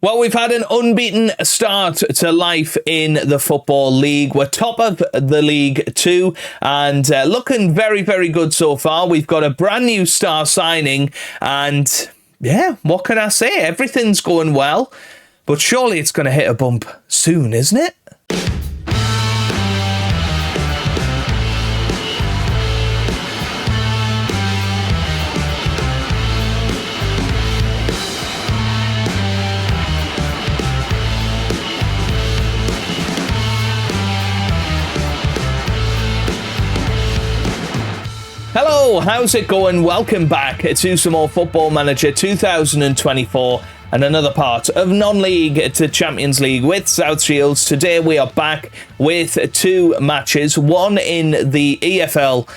Well, we've had an unbeaten start to life in the Football League. We're top of the League 2 and looking very, very good so far. We've got a brand new star signing and, yeah, what can I say? Everything's going well, but surely it's going to hit a bump soon, isn't it? Hello, how's it going? Welcome back to some more Football Manager 2024 and another part of non-league to Champions League with South Shields. Today we are back with two matches, one in the EFL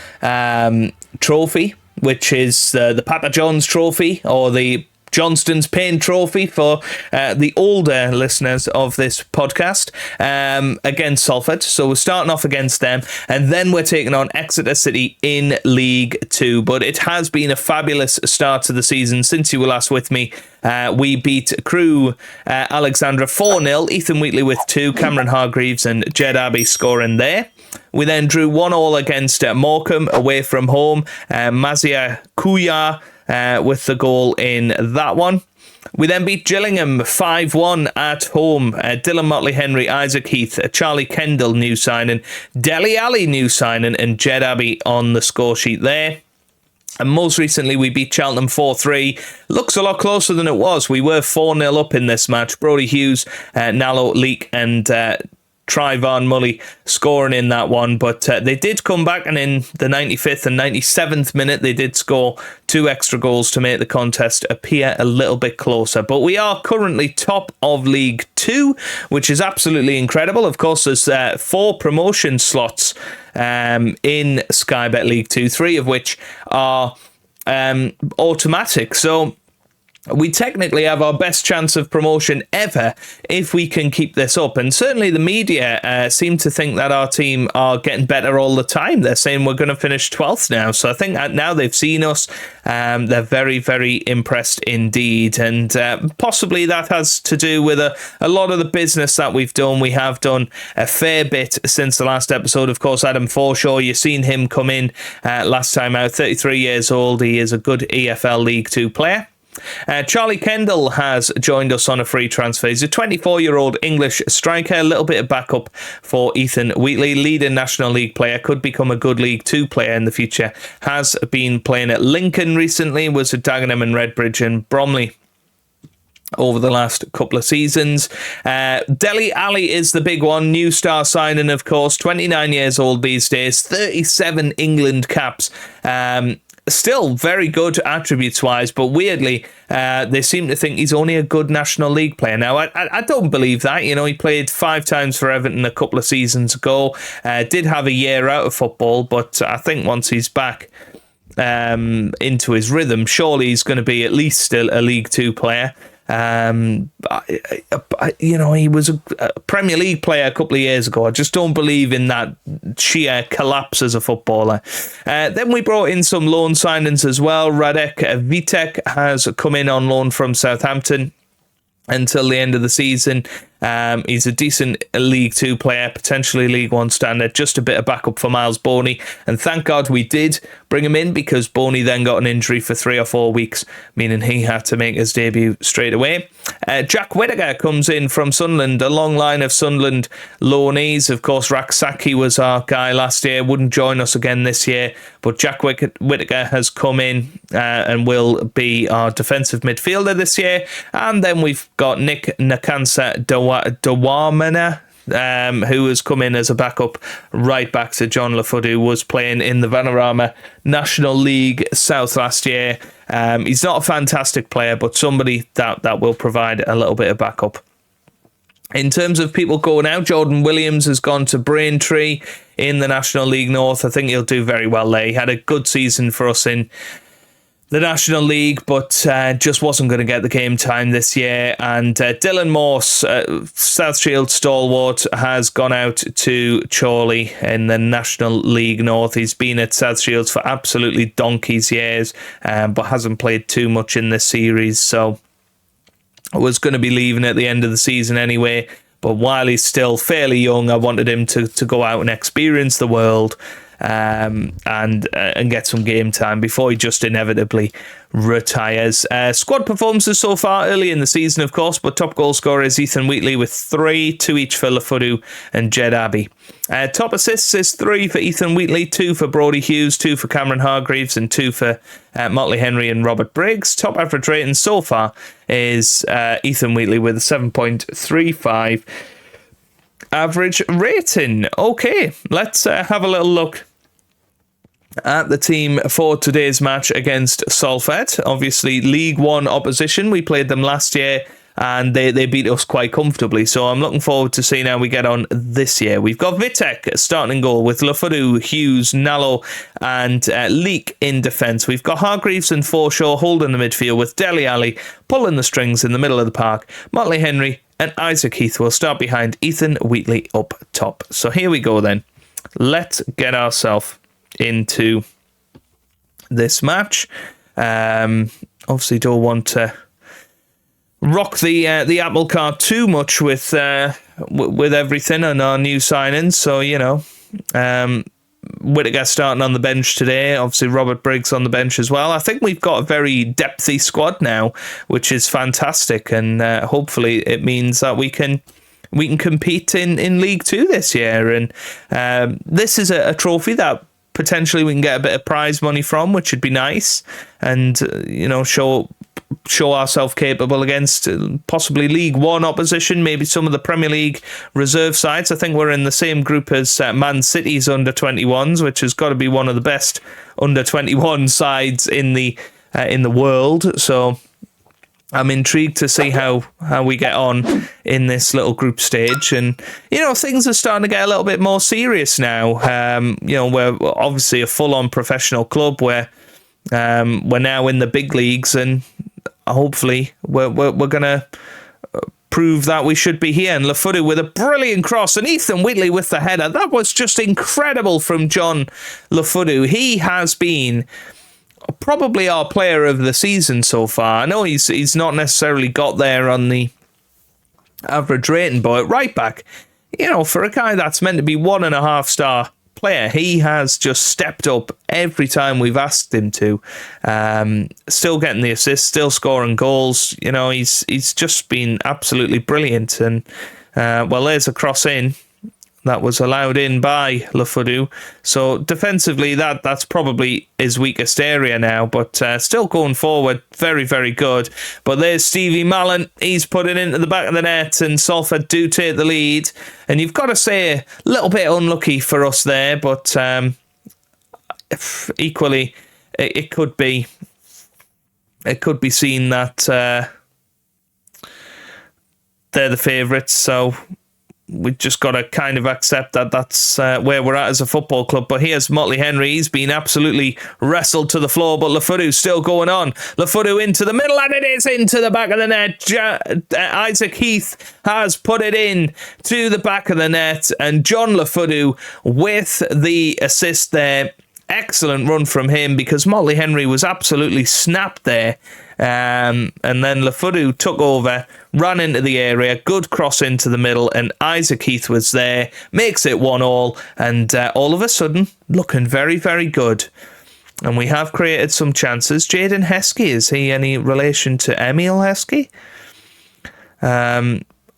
trophy, which is the Papa John's trophy, or the Johnston's Pain Trophy for the older listeners of this podcast, against Salford. So we're starting off against them, and then we're taking on Exeter City in League 2. But it has been a fabulous start to the season since you were last with me. We beat Crewe Alexandra 4-0, Ethan Wheatley with 2, Cameron Hargreaves and Jed Abbey scoring there. We then drew 1-1 against Morecambe away from home, Mazia Kuya with the goal in that one. We then beat Gillingham 5-1 at home. Dylan Motley-Henry, Isaac Heath, Charlie Kendall new signing, Dele Alli new signing, and Jed Abbey on the score sheet there. And most recently, we beat Cheltenham 4-3. Looks a lot closer than it was. We were 4-0 up in this match. Brodie Hughes, Nallo Leak, and Trayvon Mully scoring in that one, but they did come back, and in the 95th and 97th minute they did score 2 extra goals to make the contest appear a little bit closer. But we are currently top of League 2, which is absolutely incredible. Of course, there's 4 promotion slots in Sky Bet League 2, 3 of which are automatic. So we technically have our best chance of promotion ever if we can keep this up. And certainly the media seem to think that our team are getting better all the time. They're saying we're going to finish 12th now. So I think that now they've seen us, they're very, very impressed indeed. And possibly that has to do with a lot of the business that we've done. We have done a fair bit since the last episode. Of course, Adam Forshaw, you've seen him come in last time out, 33 years old. He is a good EFL League 2 player. Charlie Kendall has joined us on a free transfer. He's a 24-year-old English striker, a little bit of backup for Ethan Wheatley, leading National League player, could become a good League 2 player in the future. Has been playing at Lincoln recently, was at Dagenham and Redbridge and Bromley over the last couple of seasons. Dele Alli is the big one, new star signing, of course, 29 years old these days, 37 England caps. Still very good attributes-wise, but weirdly, they seem to think he's only a good National League player. Now, I don't believe that. You know, he played 5 times for Everton a couple of seasons ago, did have a year out of football, but I think once he's back into his rhythm, surely he's going to be at least still a League 2 player. He was a Premier League player a couple of years ago. I just don't believe in that sheer collapse as a footballer. Then we brought in some loan signings as well. Radek Vitek has come in on loan from Southampton until the end of the season. He's a decent League 2 player, potentially League 1 standard, just a bit of backup for Miles Boney. And thank God we did bring him in, because Boney then got an injury for 3 or 4 weeks, meaning he had to make his debut straight away. Jack Whittaker comes in from Sunderland, a long line of Sunderland loanees. Of course, Raksaki was our guy last year, wouldn't join us again this year, but Jack Whittaker has come in and will be our defensive midfielder this year. And then we've got Nick Nakansa Dawamana, who has come in as a backup right back to John Lafoot, who was playing in the Vanarama National League South last year. He's not a fantastic player, but somebody that will provide a little bit of backup. In terms of people going out, Jordan Williams has gone to Braintree in the National League North. I think he'll do very well there. He had a good season for us in the National League, but just wasn't going to get the game time this year. And Dylan Morse, South Shield stalwart, has gone out to Chorley in the National League North. He's been at South Shields for absolutely donkey's years, but hasn't played too much in this series. So was going to be leaving at the end of the season anyway. But while he's still fairly young, I wanted him to go out and experience the world and get some game time before he just inevitably retires. Squad performances so far early in the season, of course, but top goal scorer is Ethan Wheatley with 3, 2 each for Lafudu and Jed Abbey. Top assists is 3 for Ethan Wheatley, 2 for Brodie Hughes, 2 for Cameron Hargreaves, and 2 for Motley Henry and Robert Briggs. Top average rating so far is Ethan Wheatley with a 7.35 average rating. Okay, let's have a little look at the team for today's match against Salford. Obviously, League One opposition. We played them last year and they beat us quite comfortably. So I'm looking forward to seeing how we get on this year. We've got Vitek starting in goal with Lafudu, Hughes, Nallo and Leak in defence. We've got Hargreaves and Forshaw holding the midfield with Dele Alli pulling the strings in the middle of the park. Motley Henry and Isaac Heath will start behind Ethan Wheatley up top. So here we go then. Let's get ourselves into this match. Obviously don't want to rock the apple cart too much with everything and our new signings. So, Whittaker starting on the bench today. Obviously Robert Briggs on the bench as well. I think we've got a very depthy squad now, which is fantastic, and hopefully it means that we can compete in League Two this year. And this is a trophy that potentially we can get a bit of prize money from, which would be nice, and show ourselves capable against possibly League One opposition, maybe some of the Premier League reserve sides. I think we're in the same group as Man City's under-21s, which has got to be one of the best under-21 sides in the world. So I'm intrigued to see how we get on in this little group stage. And, things are starting to get a little bit more serious now. We're obviously a full-on professional club where we're now in the big leagues, and hopefully we're going to prove that we should be here. And Lafudu with a brilliant cross, and Ethan Wheatley with the header. That was just incredible from John Lafudu. He has been probably our player of the season so far. I know he's not necessarily got there on the average rating, but right back, for a guy that's meant to be 1.5 star player, he has just stepped up every time we've asked him to. Still getting the assists, still scoring goals. He's just been absolutely brilliant. And there's a cross in that was allowed in by Lafudu. So defensively, that's probably his weakest area now, but still going forward, very, very good. But there's Stevie Mallon. He's put it into the back of the net, and Salford do take the lead. And you've got to say, a little bit unlucky for us there, but equally, it could be seen that they're the favourites. So we've just got to kind of accept that that's where we're at as a football club. But here's Motley Henry. He's been absolutely wrestled to the floor, but Lafudu's still going on. Lafudu into the middle, and it is into the back of the net. Isaac Heath has put it in to the back of the net, and John Lafudu with the assist there. Excellent run from him, because Motley Henry was absolutely snapped there. And then Lafudu took over, ran into the area, good cross into the middle, and Isaac Heath was there, makes it 1-1, and all of a sudden, looking very, very good. And we have created some chances. Jaden Heskey, is he any relation to Emil Heskey?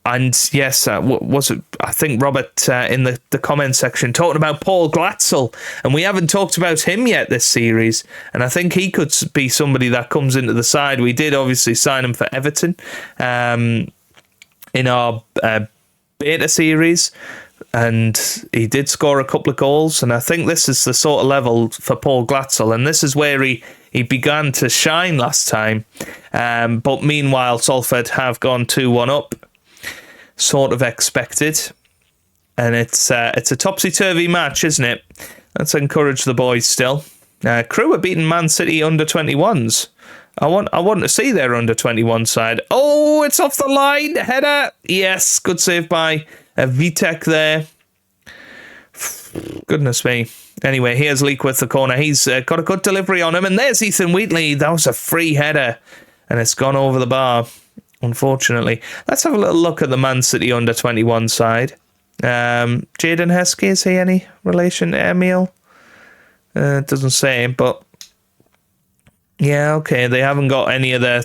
And yes, was it? I think Robert in the comment section talking about Paul Glatzel, and we haven't talked about him yet this series. And I think he could be somebody that comes into the side. We did obviously sign him for Everton in our beta series, and he did score a couple of goals. And I think this is the sort of level for Paul Glatzel, and this is where he began to shine last time. But meanwhile, Salford have gone 2-1 up. Sort of expected, and it's a topsy-turvy match, isn't it? Let's encourage the boys still. Crewe are beating Man City under-21s. I want to see their under-21 side. Oh, it's off the line. Header. Yes, good save by Vitek there. Goodness me. Anyway, here's Leak with the corner. He's got a good delivery on him, and there's Ethan Wheatley. That was a free header, and it's gone over the bar. unfortunately. Let's have a little look at the Man City under-21 side. Jaden Heskey, is he any relation to Emil? It doesn't say, but yeah, okay, they haven't got any of their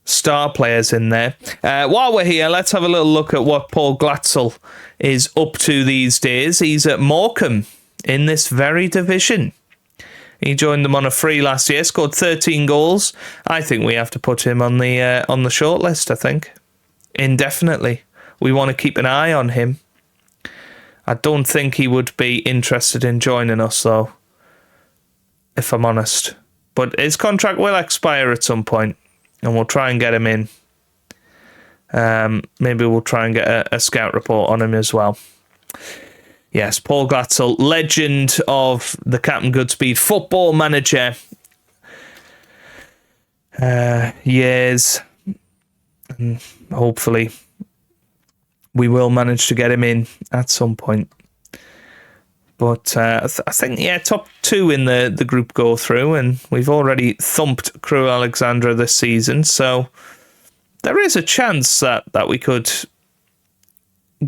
star players in there. While we're here, let's have a little look at what Paul Glatzel is up to these days. He's at Morecambe in this very division. He joined them on a free last year, scored 13 goals. I think we have to put him on the short list, I think. Indefinitely. We want to keep an eye on him. I don't think he would be interested in joining us, though, if I'm honest. But his contract will expire at some point, and we'll try and get him in. Maybe we'll try and get a scout report on him as well. Yes, Paul Glatzel, legend of the Captain Goodspeed Football Manager years. And hopefully we will manage to get him in at some point. But I think, top 2 in the group go through, and we've already thumped Crewe Alexandra this season, so there is a chance that we could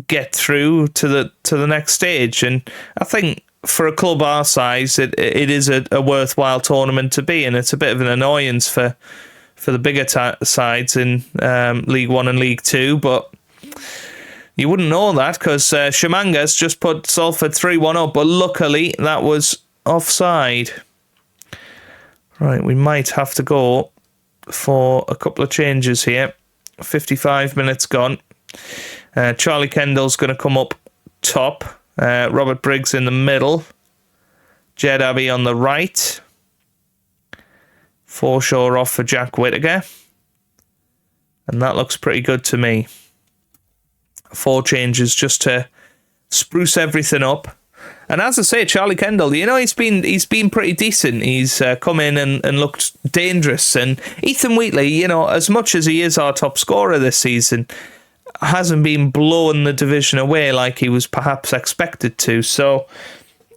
get through to the next stage. And I think for a club our size, it is a worthwhile tournament to be in. It's a bit of an annoyance for the bigger sides in League 1 and League 2, but you wouldn't know that because Shamanga's just put Salford 3-1 up, but luckily that was offside. Right, we might have to go for a couple of changes here. 55 minutes gone. Charlie Kendall's going to come up top. Robert Briggs in the middle. Jed Abbey on the right. Forshaw off for Jack Whittaker. And that looks pretty good to me. 4 changes just to spruce everything up. And as I say, Charlie Kendall, he's been pretty decent. He's come in and looked dangerous. And Ethan Wheatley, as much as he is our top scorer this season, hasn't been blowing the division away like he was perhaps expected to. So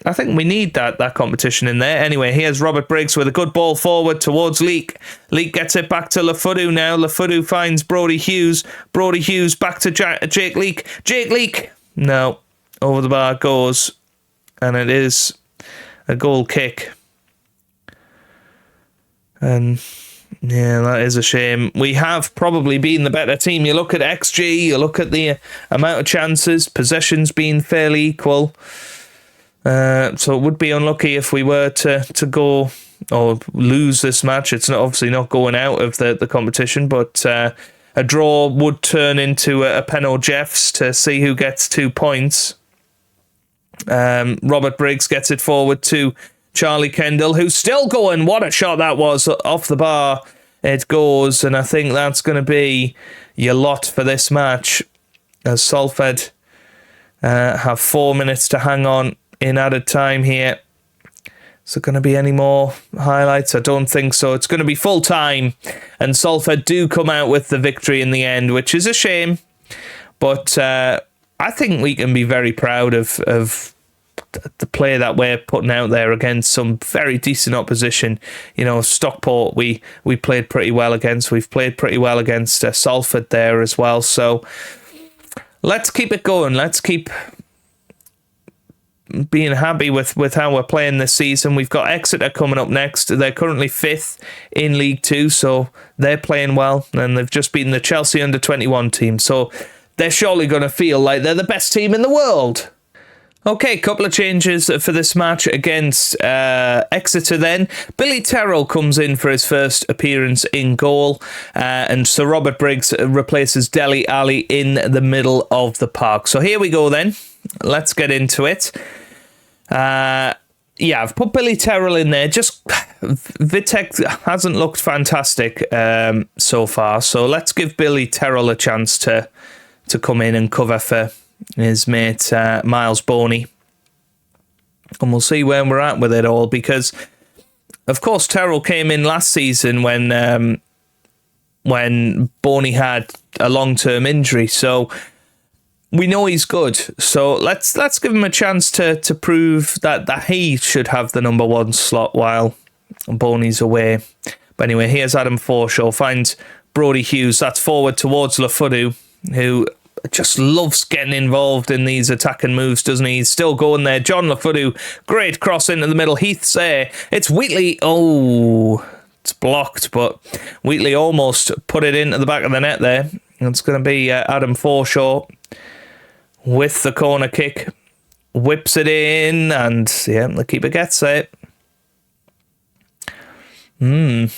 I think we need that competition in there. Anyway, here's Robert Briggs with a good ball forward towards Leek. Leek gets it back to Lafudu now. Lafudu finds Brodie Hughes. Brodie Hughes back to Jake Leek. Jake Leek! No. Over the bar goes. And it is a goal kick. And yeah, that is a shame. We have probably been the better team. You look at XG, you look at the amount of chances, possessions being fairly equal. So it would be unlucky if we were to go or lose this match. It's obviously not going out of the competition, but a draw would turn into a pen or Jeffs to see who gets 2 points. Robert Briggs gets it forward to Charlie Kendall, who's still going. What a shot that was off the bar. It goes, and I think that's going to be your lot for this match, as Salford have 4 minutes to hang on in added time here. Is there going to be any more highlights? I don't think so. It's going to be full time, and Salford do come out with the victory in the end, which is a shame. But I think we can be very proud of the play that we're putting out there against some very decent opposition. Stockport we played pretty well against. We've played pretty well against Salford there as well. So let's keep it going. Let's keep being happy with how we're playing this season. We've got Exeter coming up next. They're currently 5th in League 2, so they're playing well, and they've just beaten the Chelsea under-21 team, so they're surely going to feel like they're the best team in the world. Okay, couple of changes for this match against Exeter then. Billy Terrell comes in for his first appearance in goal, and Sir Robert Briggs replaces Dele Alli in the middle of the park. So here we go then. Let's get into it. I've put Billy Terrell in there. Just Vitek hasn't looked fantastic so far, so let's give Billy Terrell a chance to come in and cover for his mate Miles Boney, and we'll see where we're at with it all, because of course Terrell came in last season when Boney had a long-term injury, so we know he's good. So let's give him a chance to prove that he should have the number 1 slot while Boney's away. But anyway, here's Adam Forshaw, finds Brodie Hughes. That's forward towards Lafudu, who just loves getting involved in these attacking moves, doesn't he? He's still going there. John Lafudu, great cross into the middle. Heath's there. It's Wheatley. Oh, it's blocked, but Wheatley almost put it into the back of the net there. It's going to be Adam Forshaw with the corner kick. Whips it in, and yeah, the keeper gets it. I'd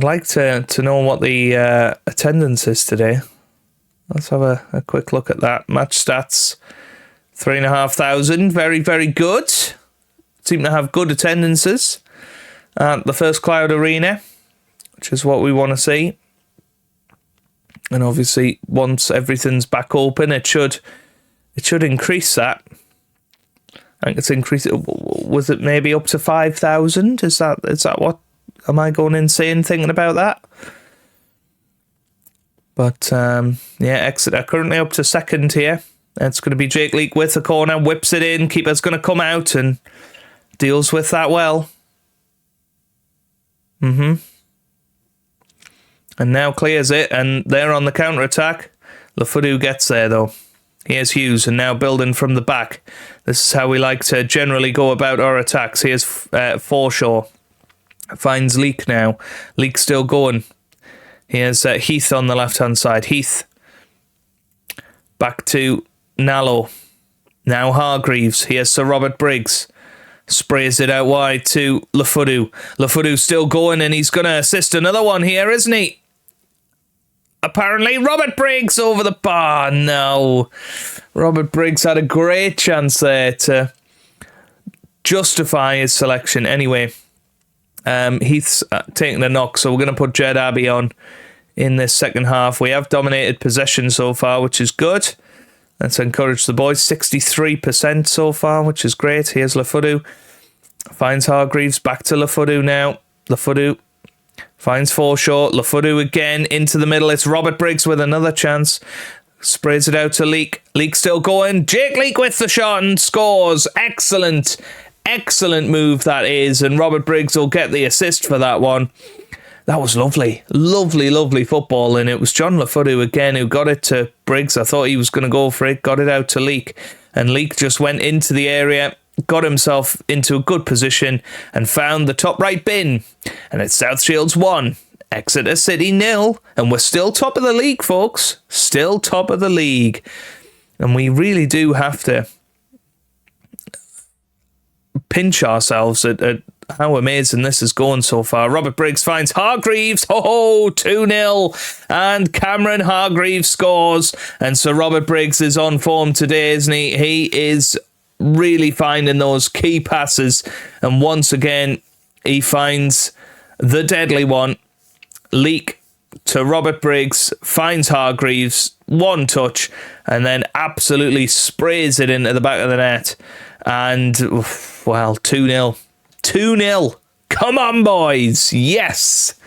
like to know what the attendance is today. Let's have a quick look at that. Match stats, 3,500. Very, very good. Seem to have good attendances at the First Cloud Arena, which is what we want to see. And obviously, once everything's back open, it should increase that. I think it's increased. Was it maybe up to 5,000? Is that what? Am I going insane thinking about that? But, yeah, Exeter currently up to second here. It's going to be Jake Leake with the corner, whips it in. Keeper's going to come out and deals with that well. And now clears it, and they're on the counter-attack. Lafudu gets there, though. Here's Hughes, and now building from the back. This is how we like to generally go about our attacks. Here's Forshaw. Finds Leake now. Leake still going. Here's Heath on the left-hand side. Heath. Back to Nallo. Now Hargreaves. Here's Sir Robert Briggs. Sprays it out wide to Lafudu. Lafudu still going, and he's going to assist another one here, isn't he? Apparently, Robert Briggs over the bar. No. Robert Briggs had a great chance there to justify his selection. Anyway, Heath's taking the knock, so we're going to put Jed Abbey on in this second half. We have dominated possession so far, which is good. Let's encourage the boys. 63% so far, which is great. Here's Lafudu. Finds Hargreaves. Back to Lafudu now. Lafudu finds Forshaw. Lafudu again into the middle. It's Robert Briggs with another chance. Sprays it out to Leake. Leake still going. Jake Leake with the shot and scores. Excellent. Excellent move that is. And Robert Briggs will get the assist for that one. That was lovely. Lovely, lovely football. And it was John Lafudu again who got it to Briggs. I thought he was going to go for it. Got it out to Leake. And Leake just went into the area, got himself into a good position and found the top right bin. And it's South Shields 1, Exeter City 0. And we're still top of the league, folks. Still top of the league. And we really do have to pinch ourselves at how amazing this is going so far. Robert Briggs finds Hargreaves. 2-0. And Cameron Hargreaves scores. And Sir Robert Briggs is on form today, isn't he? He is really finding those key passes. And once again, he finds the deadly one. Leak to Robert Briggs. Finds Hargreaves. One touch. And then absolutely sprays it into the back of the net. And, well, 2-0. 2-0. Come on, boys. Yes.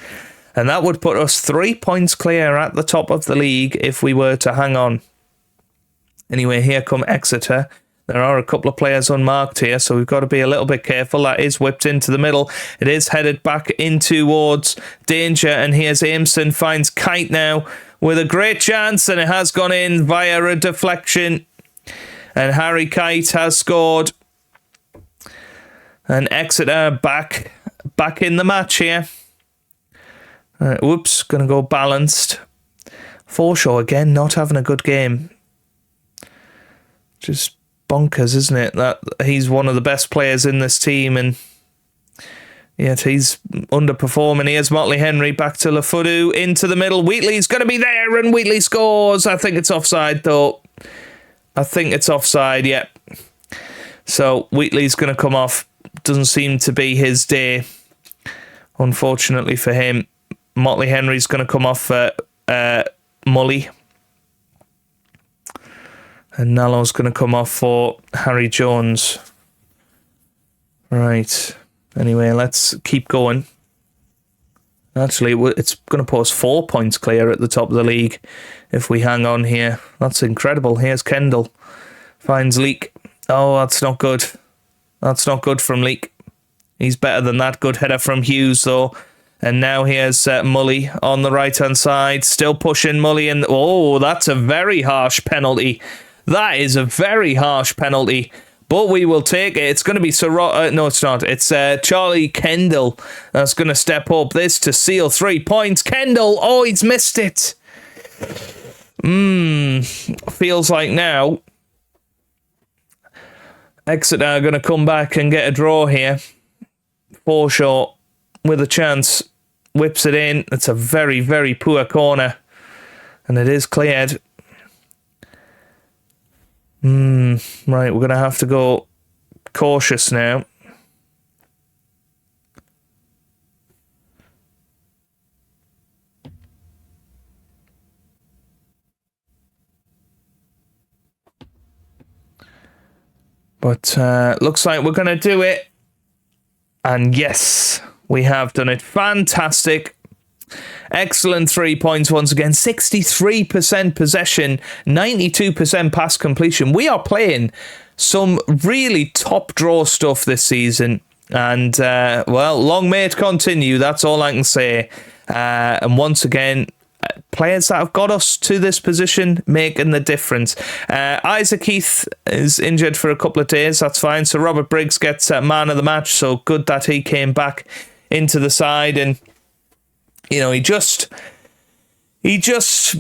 And that would put us 3 points clear at the top of the league if we were to hang on. Anyway, here come Exeter. There are a couple of players unmarked here, so we've got to be a little bit careful. That is whipped into the middle. It is headed back in towards danger. And here's Aimson. Finds Kite now with a great chance. And it has gone in via a deflection. And Harry Kite has scored. And Exeter back in the match here. Whoops, going to go balanced. Forshaw again, not having a good game. Just bonkers, isn't it? That he's one of the best players in this team, and yet he's underperforming. Here's Motley Henry back to Lafudu into the middle. Wheatley's going to be there, and Wheatley scores. I think it's offside, though. I think it's offside, yep. So Wheatley's going to come off. Doesn't seem to be his day, unfortunately for him. Motley Henry's going to come off for Mully. And Nallo's going to come off for Harry Jones. Right. Anyway, let's keep going. Actually, it's going to put us 4 points clear at the top of the league if we hang on here. That's incredible. Here's Kendall. Finds Leake. Oh, that's not good. That's not good from Leake. He's better than that. Good header from Hughes, though. And now here's Mully on the right-hand side, still pushing Mully in. Oh, that's a very harsh penalty. That is a very harsh penalty. But we will take it. It's going to be no, it's not. It's Charlie Kendall that's going to step up this to seal 3 points. Kendall, oh, he's missed it. Feels like now Exeter are going to come back and get a draw here. Forshaw with a chance. Whips it in. It's a very, very poor corner. And it is cleared. Right, we're going to have to go cautious now. But looks like we're going to do it. And yes, we have done it. Fantastic. Excellent 3 points once again. 63% possession, 92% pass completion. We are playing some really top draw stuff this season. And, well, long may it continue. That's all I can say. And once again, players that have got us to this position making the difference. Isaac Heath is injured for a couple of days. That's fine. So Robert Briggs gets man of the match. So good that he came back into the side. And, you know, he just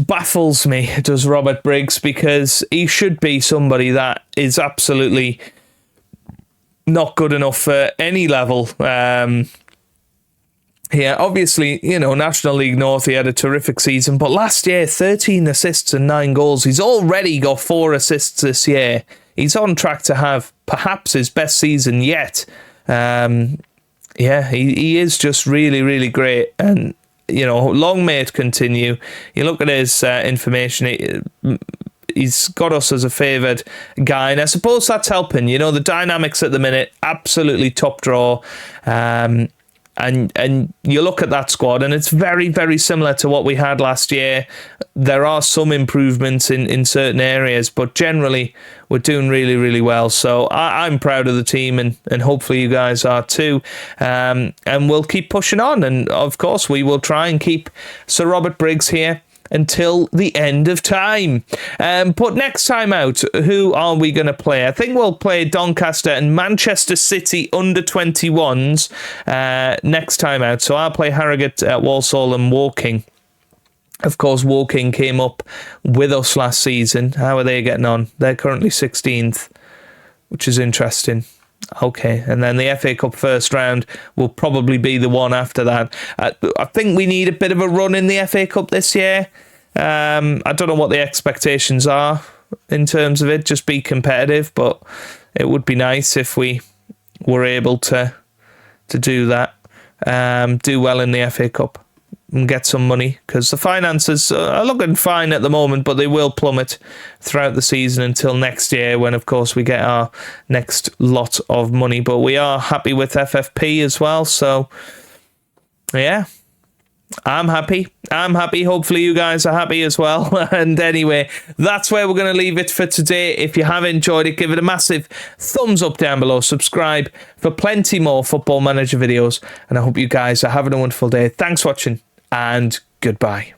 baffles me, does Robert Briggs, because he should be somebody that is absolutely not good enough for any level. Here, obviously, you know, National League North, he had a terrific season, but last year, 13 assists and 9 goals. He's already got 4 assists this year. He's on track to have perhaps his best season yet. Yeah, he is just really, really great. And, you know, long may it continue. You look at his information, he's got us as a favoured guy, and I suppose that's helping. You know, the dynamics at the minute, absolutely top draw. And you look at that squad, and it's very, very similar to what we had last year. There are some improvements in certain areas, but generally we're doing really, really well. So I'm proud of the team, and hopefully you guys are too. And we'll keep pushing on. And of course, we will try and keep Sir Robert Briggs here until the end of time. But next time out, who are we going to play? I think we'll play Doncaster and Manchester City under-21s next time out. So I'll play Harrogate, Walsall and Woking. Of course, Woking came up with us last season. How are they getting on? They're currently 16th, which is interesting. Okay, and then the FA Cup first round will probably be the one after that. I think we need a bit of a run in the FA Cup this year. I don't know what the expectations are in terms of it. Just be competitive, but it would be nice if we were able to do that. Do well in the FA Cup and get some money, because the finances are looking fine at the moment, but they will plummet throughout the season until next year, when of course we get our next lot of money. But we are happy with FFP as well, so yeah, I'm happy. Hopefully you guys are happy as well. And anyway, that's where we're going to leave it for today. If you have enjoyed it, give it a massive thumbs up down below. Subscribe for plenty more Football Manager videos. And I hope you guys are having a wonderful day. Thanks for watching, and goodbye.